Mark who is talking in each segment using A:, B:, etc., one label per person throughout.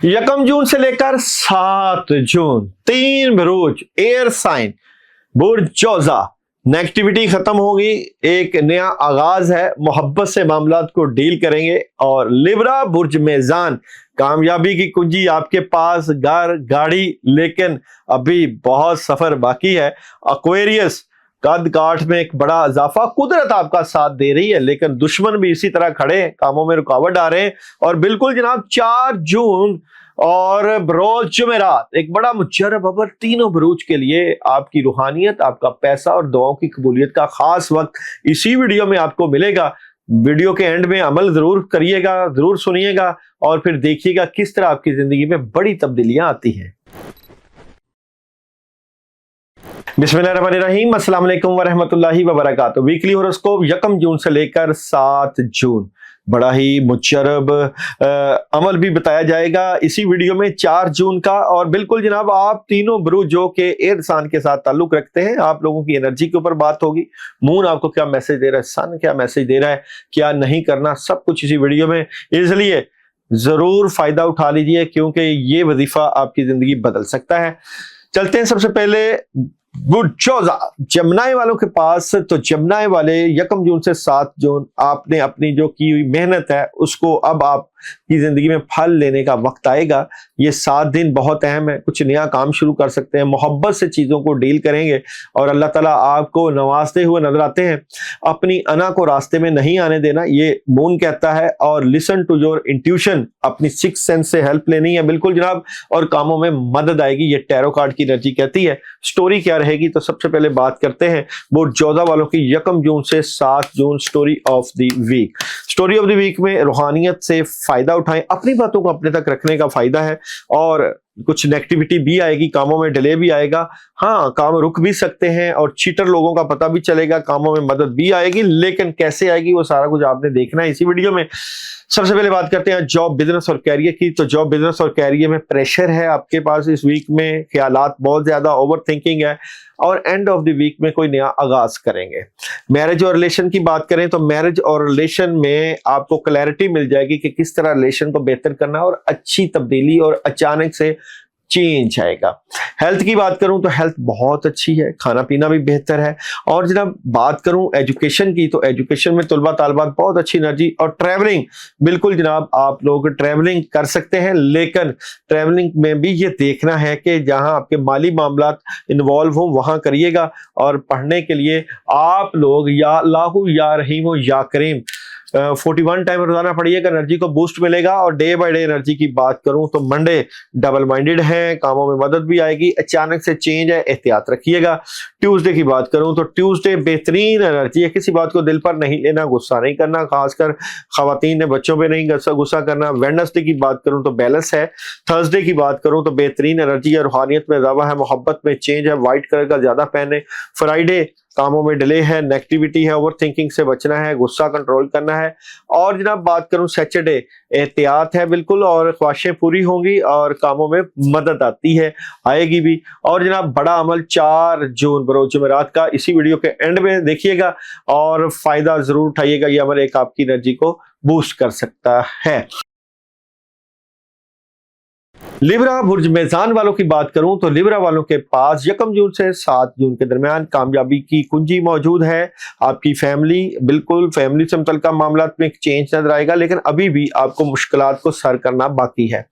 A: 1 June से लेकर 7 जून 3 बुरूज air sign बुर्ज जोजा negativity खत्म होगी। एक नया आगाज है, मोहब्बत से मामलात को डील करेंगे। और लिब्रा बुर्ज मेज़ान कामयाबी की कुंजी आपके पास, घर गाड़ी, लेकिन अभी बहुत सफर बाकी है। एक्वेरियस कद काठ में एक बड़ा इजाफा, कुदरत आपका साथ दे रही है लेकिन दुश्मन भी इसी तरह खड़े हैं, कामों में रुकावट आ रहे हैं। और बिल्कुल जनाब 4 जून और बरोज जुमेरात एक बड़ा मुजरब अबर तीनों बरूज के लिए आपकी रूहानियत, आपका पैसा और दुआओं की कबूलियत का खास वक्त इसी वीडियो में आपको मिलेगा। वीडियो के एंड में अमल जरूर करिएगा, जरूर सुनिएगा और फिर देखिएगा किस तरह आपकी जिंदगी में बड़ी तब्दीलियां आती हैं। बिस्मिल्लाहिर्रहमानिर्रहीम, अस्सलाम वालेकुम वरहमतुल्लाहि वबरकातुहू। वीकली होरोस्कोप 1 जून से लेकर 7 जून बड़ा ही मुजरब अमल भी बताया जाएगा इसी वीडियो में 4 जून का। और बिल्कुल जनाब आप तीनों बुरूज जो के एयर साइन के साथ ताल्लुक रखते हैं, आप लोगों की एनर्जी के ऊपर बात होगी। मून आपको क्या मैसेज दे रहा है, सन क्या मैसेज दे रहा है, क्या नहीं करना, सब कुछ इसी वीडियो में, इसलिए जरूर फायदा उठा लीजिए क्योंकि ये वजीफा आपकी जिंदगी बदल सकता है। चलते हैं सबसे पहले बुर्ज जोजा जमनाई वालों के पास। तो जमनाई वाले 1 जून से 7 जून आपने अपनी जो की हुई मेहनत है उसको अब आप की जिंदगी में फल लेने का वक्त आएगा। ये 7 दिन बहुत अहम है, कुछ नया काम शुरू कर सकते हैं, मोहब्बत से चीजों को डील करेंगे और अल्लाह ताला आपको नवाजते हुए नजर आते हैं। अपनी अना को रास्ते में नहीं आने देना, ये मून कहता है। और लिसन टू योर इंट्यूशन, अपनी सिक्स सेंस से हेल्प लेनी है बिल्कुल जनाब, और कामों में मदद आएगी, ये टैरो कार्ड की एनर्जी कहती है। स्टोरी क्या रहेगी, तो सबसे पहले बात करते हैं बुर्ज जोजा वालों की 1 जून से 7 June story of the week. Story of the week में रूहानियत से फायदा उठाएं, अपनी बातों को अपने तक रखने का फायदा है। और कुछ नेगेटिविटी भी आएगी, कामों में डिले भी आएगा, हाँ काम रुक भी सकते हैं और चीटर लोगों का पता भी चलेगा, कामों में मदद भी आएगी, लेकिन कैसे आएगी वो सारा कुछ आपने देखना है इसी वीडियो में। सबसे पहले बात करते हैं जॉब, बिजनेस और कैरियर की। तो जॉब, बिजनेस और कैरियर में प्रेशर है आपके पास इस वीक में, ख्यालात बहुत ज्यादा, ओवर थिंकिंग है और एंड ऑफ द वीक में कोई नया आगाज करेंगे। मैरिज और रिलेशन की बात करें तो मैरिज और रिलेशन में आपको क्लैरिटी मिल जाएगी कि किस तरह रिलेशन को बेहतर करना है और अच्छी तब्दीली और अचानक से चेंज आएगा। हेल्थ की बात करूं तो हेल्थ बहुत अच्छी है, खाना पीना भी बेहतर है। और जनाब बात करूं एजुकेशन की तो एजुकेशन में तलबा तालिबात बहुत अच्छी एनर्जी। और ट्रैवलिंग, बिल्कुल जनाब आप लोग ट्रैवलिंग कर सकते हैं, लेकिन ट्रैवलिंग में भी ये देखना है कि जहां आपके माली मामलात इन्वॉल्व हो वहां करिएगा। और पढ़ने के लिए आप लोग या अल्लाहु या रहीम या करीम 41 टाइम रोजाना पढ़िएगा, एनर्जी को बूस्ट मिलेगा। और डे बाय डे एनर्जी की बात करूं तो मंडे डबल माइंडेड है, कामों में मदद भी आएगी, अचानक से चेंज है, एहतियात रखिएगा। ट्यूसडे की बात करूं तो ट्यूसडे बेहतरीन एनर्जी है, किसी बात को दिल पर नहीं लेना, गुस्सा नहीं करना, खासकर खवातीन ने बच्चों पे नहीं गुस्सा करना। वेडनेसडे की बात करूं तो बैलेंस है। थर्सडे की बात करूं तो बेहतरीन एनर्जी है, रूहानियत में इजाफा है, मोहब्बत में चेंज है, व्हाइट कलर का ज्यादा पहने। फ्राइडे कामों में डिले है, नेगेटिविटी है, ओवर थिंकिंग से बचना है, गुस्सा कंट्रोल करना है। और जनाब बात करूं सैटरडे, एहतियात है बिल्कुल और ख्वाहिशें पूरी होंगी और कामों में मदद आती है, आएगी भी। और जनाब बड़ा अमल 4 जून बरोज जुमेरात का, इसी वीडियो के एंड में देखिएगा और फायदा जरूर उठाइएगा। ये अमल एक आपकी एनर्जी को बूस्ट कर सकता है। लिब्रा बुर्ज मेज़ान वालों की बात करूं तो लिब्रा वालों के पास 1 जून से 7 जून के दरमियान कामयाबी की कुंजी मौजूद है। आपकी फैमिली, बिल्कुल फैमिली से मुतल्लिका मामलात में एक चेंज नजर आएगा, लेकिन अभी भी आपको मुश्किलात को सर करना बाकी है।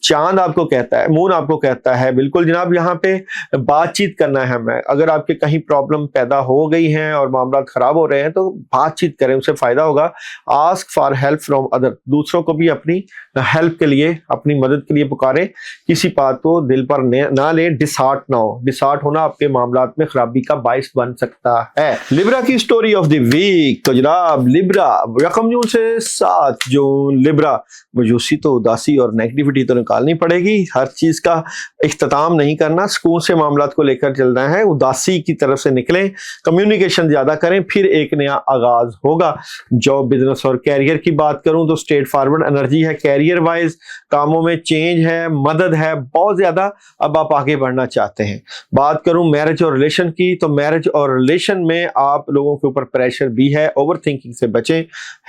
A: चांद आपको कहता है, मून आपको कहता है बिल्कुल जनाब यहाँ पे बातचीत करना है हमें। अगर आपके कहीं प्रॉब्लम पैदा हो गई हैं और मामला खराब हो रहे हैं तो बातचीत करें, उससे फायदा होगा। Ask for help from other, दूसरों को भी अपनी हेल्प के लिए, अपनी मदद के लिए पुकारें, किसी बात को दिल पर ना ले, डिसहार्ट ना हो। डिसहार्ट होना आपके मामलात में खराबी का बाइस बन सकता है। लिब्रा की स्टोरी ऑफ द वीक। तो जनाब लिब्रा 1 जून से 7 जून, लिब्रा मायूसी तो, उदासी और नेगेटिविटी तो निकालनी पड़ेगी, हर चीज का इख्तिताम नहीं करना, सुकून से मामलात को लेकर चलना है, उदासी की तरफ से निकलें, कम्युनिकेशन ज्यादा करें, फिर एक नया आगाज होगा। जॉब, बिजनेस और कैरियर की बात करूं तो स्ट्रेट फॉरवर्ड एनर्जी है, कैरियर वाइज कामों में चेंज है, मदद है बहुत ज्यादा, अब आप आगे बढ़ना चाहते हैं। बात करूं मैरिज और रिलेशन की तो मैरिज और रिलेशन में आप लोगों के ऊपर प्रेशर भी है, ओवर थिंकिंग से बचें।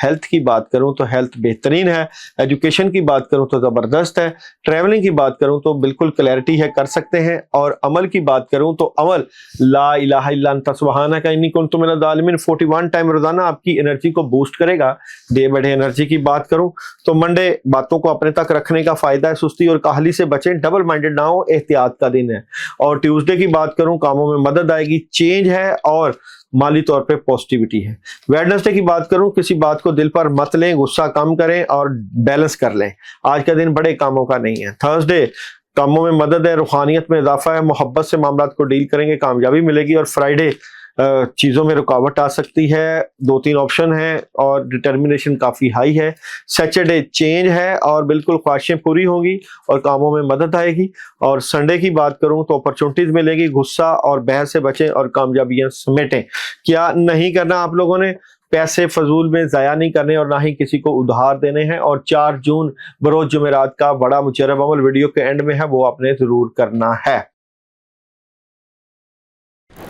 A: हेल्थ की बात करूं तो हेल्थ बेहतरीन है। एजुकेशन की बात करूं तो जबरदस्त है। ट्रैवलिंग की बात करूं तो बिल्कुल क्लैरिटी है, कर सकते हैं। और अमल की बात करूं तो अमल ला इलाहा इल्ला अंता सुब्हानका इन्नी कुन्तु मिनज़ ज़ालिमीन 41 टाइम रोजाना आपकी एनर्जी को बूस्ट करेगा। डे बाय डे एनर्जी की बात करूं तो मंडे बातों को अपने तक रखने का फायदा है, सुस्ती और काहली से बचें, डबल माइंडेड ना हो, एहतियात का दिन है। और ट्यूसडे की बात करूं कामों में मदद आएगी, चेंज है और माली तौर पे पॉजिटिविटी है। वेडनेसडे की बात करूं किसी बात को दिल पर मत लें, गुस्सा कम करें और बैलेंस कर लें, आज का दिन बड़े कामों का नहीं है। थर्सडे कामों में मदद है, रूहानियत में इजाफा है, मोहब्बत से मामलात को डील करेंगे, कामयाबी मिलेगी। और फ्राइडे चीज़ों में रुकावट आ सकती है, 2-3 ऑप्शन है और डिटर्मिनेशन काफ़ी हाई है। सैटरडे चेंज है और बिल्कुल ख्वाहिशें पूरी होंगी और कामों में मदद आएगी। और संडे की बात करूं तो अपॉर्चुनिटीज़ मिलेगी, गुस्सा और बहस से बचें और कामयाबियां समेटें। क्या नहीं करना आप लोगों ने? पैसे फजूल में ज़ाया नहीं करने और ना ही किसी को उधार देने हैं। और 4 जून बरोज जुमेरात का बड़ा मुजर्रब अमल वीडियो के एंड में है, वो आपने ज़रूर करना है।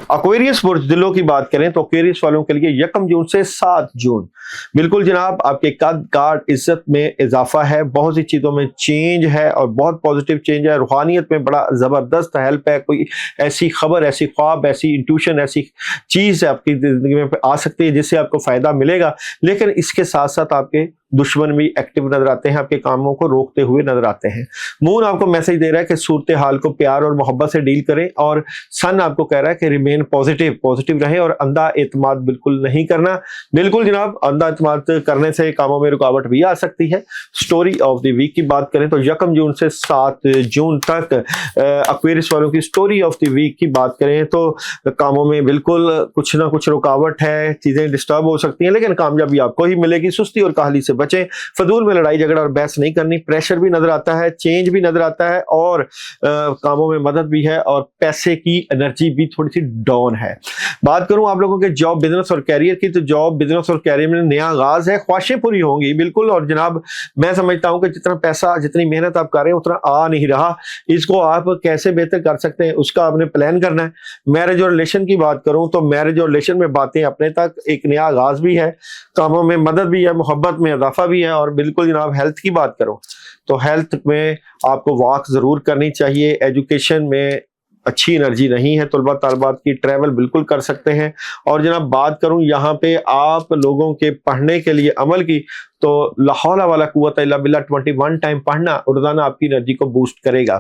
A: एक्वेरियस बुर्ज दिलों की बात करें तो एक्वेरियस वालों के लिए 1 जून से 7 जून बिल्कुल जनाब आपके कद काट इज्जत में इजाफा है, बहुत सी चीज़ों में चेंज है और बहुत पॉजिटिव चेंज है। रूहानियत में बड़ा ज़बरदस्त हेल्प है, कोई ऐसी खबर, ऐसी ख्वाब, ऐसी इंट्यूशन, ऐसी चीज़ आपकी ज़िंदगी में आ सकती है जिससे आपको फ़ायदा मिलेगा। लेकिन इसके साथ साथ आपके दुश्मन भी एक्टिव नजर आते हैं, आपके कामों को रोकते हुए नजर आते हैं। मून आपको मैसेज दे रहा है कि सूरत हाल को प्यार और मोहब्बत से डील करें। और सन आपको कह रहा है कि रिमेन पॉजिटिव रहें और अंधा एतमाद बिल्कुल नहीं करना। बिल्कुल जनाब, अंधा एतमाद करने से कामों में रुकावट भी आ सकती है। स्टोरी ऑफ द वीक की बात करें तो 1 जून से 7 जून तक एक्वेरियस वालों की स्टोरी ऑफ द वीक की बात करें तो कामों में बिल्कुल कुछ ना कुछ रुकावट है, चीजें डिस्टर्ब हो सकती हैं, लेकिन कामयाबी आपको ही मिलेगी। सुस्ती और काहली से बचें, फजूल में लड़ाई झगड़ा और बहस नहीं करनी। प्रेशर भी नजर आता है, चेंज भी नजर आता है और कामों में मदद भी है और पैसे की एनर्जी भी थोड़ी सी डाउन है। बात करूं आप लोगों के जॉब, बिजनेस और कैरियर की तो जॉब, बिजनेस और कैरियर में नया आगाज है, ख्वाहिशें पूरी होंगी बिल्कुल। और जनाब मैं समझता हूं कि जितना पैसा, जितनी मेहनत आप कर रहे हैं उतना आ नहीं रहा, इसको आप कैसे बेहतर कर सकते हैं उसका आपने प्लान करना है। मैरिज और रिलेशन की बात करूं तो मैरिज और रिलेशन में बातें अपने तक, एक नया आगाज भी है, कामों में मदद भी है, मोहब्बत में इजाफा भी है। और बिल्कुल जनाब हेल्थ की बात करो तो हेल्थ में आपको वॉक जरूर करनी चाहिए। एजुकेशन में अच्छी एनर्जी नहीं है, तलबा तालबात की ट्रैवल बिल्कुल कर सकते हैं। और जनाब बात करूं यहाँ पे आप लोगों के पढ़ने के लिए अमल की तो ला हौला वला कुव्वता इल्ला बिल्लाह 21 टाइम पढ़ना रोजाना आपकी एनर्जी को बूस्ट करेगा।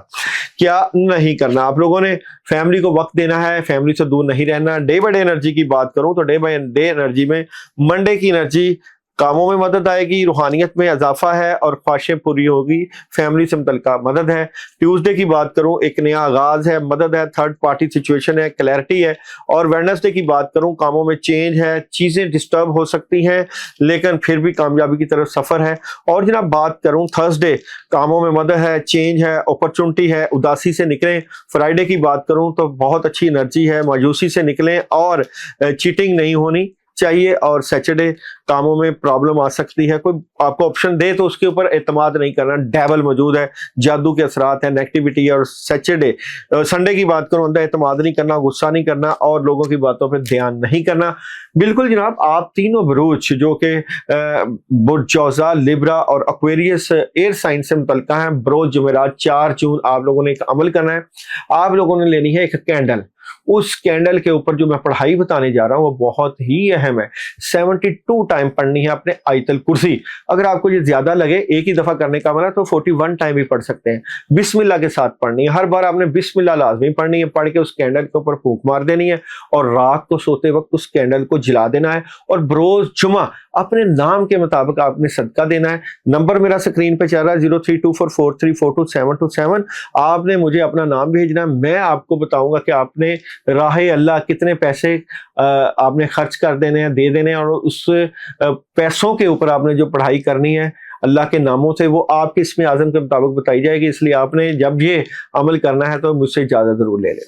A: क्या नहीं करना आप लोगों ने? फैमिली को वक्त देना है, फैमिली से दूर नहीं रहना। डे बाय डे एनर्जी की बात करूं तो डे बाय डे एनर्जी में मंडे की एनर्जी कामों में मदद आएगी, रूहानियत में इजाफा है और ख्वाहिशें पूरी होगी, फैमिली से मुतल्लिका मदद है। ट्यूसडे की बात करूं एक नया आगाज है, मदद है, थर्ड पार्टी सिचुएशन है, क्लैरिटी है। और वेडनेसडे की बात करूं कामों में चेंज है, चीजें डिस्टर्ब हो सकती हैं लेकिन फिर भी कामयाबी की तरफ सफर है। और जनाब बात करूं थर्सडे कामों में मदद है, चेंज है, अपॉर्चुनिटी है, उदासी से निकलें। फ्राइडे की बात करूं तो बहुत अच्छी एनर्जी है, मायूसी से निकलें और चीटिंग नहीं होनी चाहिए। और सैटरडे कामों में प्रॉब्लम आ सकती है, कोई आपको ऑप्शन दे तो उसके ऊपर एतमाद नहीं करना, डेवल मौजूद है, जादू के असरात है, नेगेटिविटी है। और संडे की बात करूं अंदर एतमाद नहीं करना, गुस्सा नहीं करना और लोगों की बातों पर ध्यान नहीं करना। बिल्कुल जनाब आप तीनों बुरूज जो कि बुर्ज जौज़ा, लिब्रा और एक्वेरियस एयर साइन से मुतल्लिका हैं, बरोज जुमेरात 4 जून आप लोगों ने एक अमल करना है। आप लोगों ने लेनी है एक कैंडल, उस कैंडल के ऊपर जो मैं पढ़ाई बताने जा रहा हूं वो बहुत ही अहम है। 72 टाइम पढ़नी है अपने आयतल कुर्सी। अगर आपको ये ज्यादा लगे एक ही दफा करने का मन है तो 41 टाइम भी पढ़ सकते हैं। बिस्मिल्लाह के साथ पढ़नी है, हर बार आपने बिस्मिल्लाह लाजमी पढ़नी है, पढ़ के उस कैंडल के ऊपर फूंक मार देनी है और रात को सोते वक्त उस कैंडल को जला देना है। और बरोज जुमा अपने नाम के मुताबिक आपने सदका देना है। नंबर मेरा स्क्रीन पे चल रहा है 032443422727। आपने मुझे अपना नाम भेजना है, मैं आपको बताऊंगा कि आपने राह अल्लाह कितने पैसे आपने खर्च कर देने हैं, दे देने हैं और उस पैसों के ऊपर आपने जो पढ़ाई करनी है अल्लाह के नामों से वो आपके इसमें आज़म के मुताबिक बताई जाएगी। इसलिए आपने जब ये अमल करना है तो मुझसे इजाज़त जरूर ले लें।